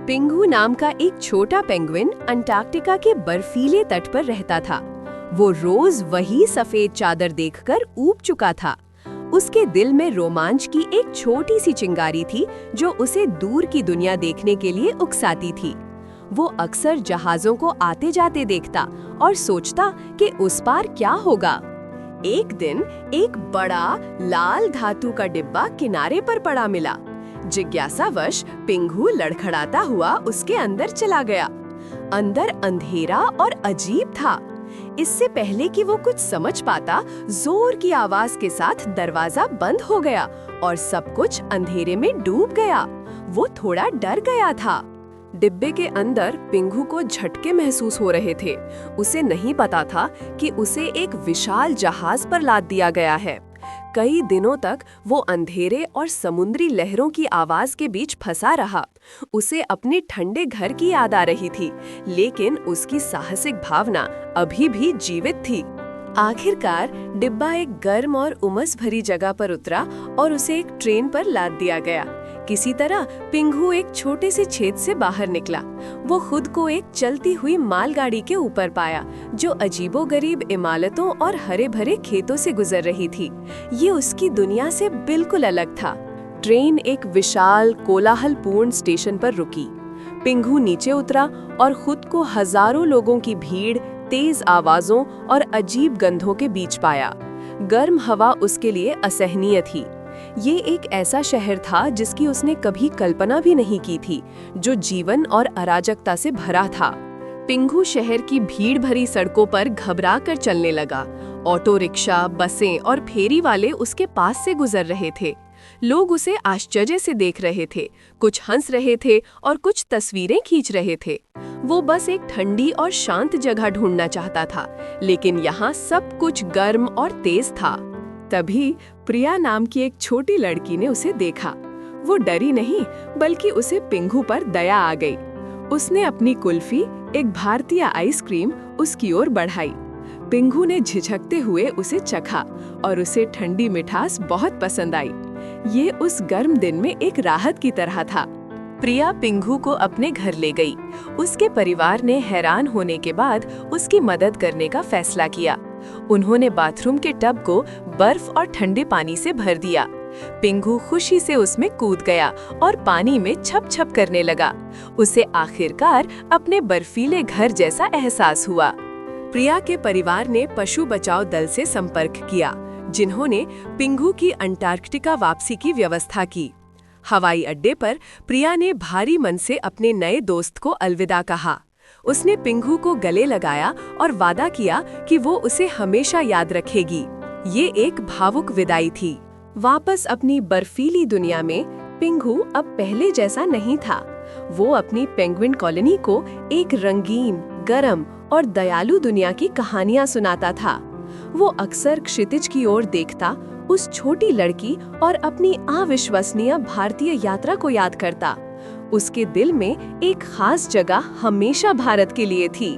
पिंगू नाम का एक छोटा पेंगुइन अंटार्कटिका के बर्फीले तट पर रहता था। वो रोज वही सफेद चादर देखकर ऊब चुका था। उसके दिल में रोमांच की एक छोटी सी चिंगारी थी जो उसे दूर की दुनिया देखने के लिए उकसाती थी। वो अक्सर जहाजों को आते जाते देखता और सोचता कि उस पार क्या होगा। एक दिन एक बड़ा लाल धातु का डिब्बा किनारे पर पड़ा मिला। जिज्ञासावश पिंगू लड़खड़ाता हुआ उसके अंदर चला गया। अंदर अंधेरा और अजीब था। इससे पहले कि वो कुछ समझ पाता, जोर की आवाज के साथ दरवाजा बंद हो गया और सब कुछ अंधेरे में डूब गया। वो थोड़ा डर गया था। डिब्बे के अंदर पिंगू को झटके महसूस हो रहे थे। उसे नहीं पता था कि उसे एक विशाल जहाज पर लाद दिया गया है। कई दिनों तक वो अंधेरे और समुद्री लहरों की आवाज के बीच फंसा रहा। उसे अपने ठंडे घर की याद आ रही थी, लेकिन उसकी साहसिक भावना अभी भी जीवित थी। आखिरकार डिब्बा एक गर्म और उमस भरी जगह पर उतरा और उसे एक ट्रेन पर लाद दिया गया। किसी तरह पिंगू एक छोटे से छेद से बाहर निकला। वो खुद को एक चलती हुई मालगाड़ी के ऊपर पाया जो अजीबोगरीब इमारतों और हरे भरे खेतों से गुजर रही थी। ये उसकी दुनिया से बिल्कुल अलग था। ट्रेन एक विशाल कोलाहलपूर्ण स्टेशन पर रुकी। पिंगू नीचे उतरा और खुद को हजारों लोगों की भीड़, तेज आवाजों और अजीब गंधों के बीच पाया। गर्म हवा उसके लिए असहनीय थी। ये एक ऐसा शहर था जिसकी उसने कभी कल्पना भी नहीं की थी, जो जीवन और अराजकता से भरा था। पिंगू शहर की भीड़ भरी सड़कों पर घबरा कर चलने लगा। ऑटो रिक्शा, बसें और फेरी वाले उसके पास से गुजर रहे थे। लोग उसे आश्चर्य से देख रहे थे, कुछ हंस रहे थे और कुछ तस्वीरें खींच रहे थे। वो बस एक ठंडी और शांत जगह ढूंढना चाहता था, लेकिन यहाँ सब कुछ गर्म और तेज था। तभी प्रिया नाम की एक छोटी लड़की ने उसे देखा। वो डरी नहीं, बल्कि उसे पिंगू पर दया आ गई। उसने अपनी कुल्फी, एक भारतीय आइसक्रीम, उसकी ओर बढ़ाई। पिंगू ने झिझकते हुए उसे चखा और उसे ठंडी मिठास बहुत पसंद आई। ये उस गर्म दिन में एक राहत की तरह था। प्रिया पिंगू को अपने घर ले गई। उसके परिवार ने हैरान होने के बाद उसकी मदद करने का फैसला किया। उन्होंने बाथरूम के टब को बर्फ और ठंडे पानी से भर दिया। पिंगू खुशी से उसमें कूद गया और पानी में छप छप करने लगा। उसे आखिरकार अपने बर्फीले घर जैसा एहसास हुआ। प्रिया के परिवार ने पशु बचाव दल से संपर्क किया, जिन्होंने पिंगू की अंटार्कटिका वापसी की व्यवस्था की। हवाई अड्डे पर प्रिया ने भारी मन से अपने नए दोस्त को अलविदा कहा। उसने पिंगू को गले लगाया और वादा किया कि वो उसे हमेशा याद रखेगी। ये एक भावुक विदाई थी। वापस अपनी बर्फीली दुनिया में पिंगू अब पहले जैसा नहीं था। वो अपनी पेंगुइन कॉलोनी को एक रंगीन, गर्म और दयालु दुनिया की कहानियां सुनाता था। वो अक्सर क्षितिज की ओर देखता, उस छोटी लड़की और अपनी अविश्वसनीय भारतीय यात्रा को याद करता। उसके दिल में एक खास जगह हमेशा भारत के लिए थी।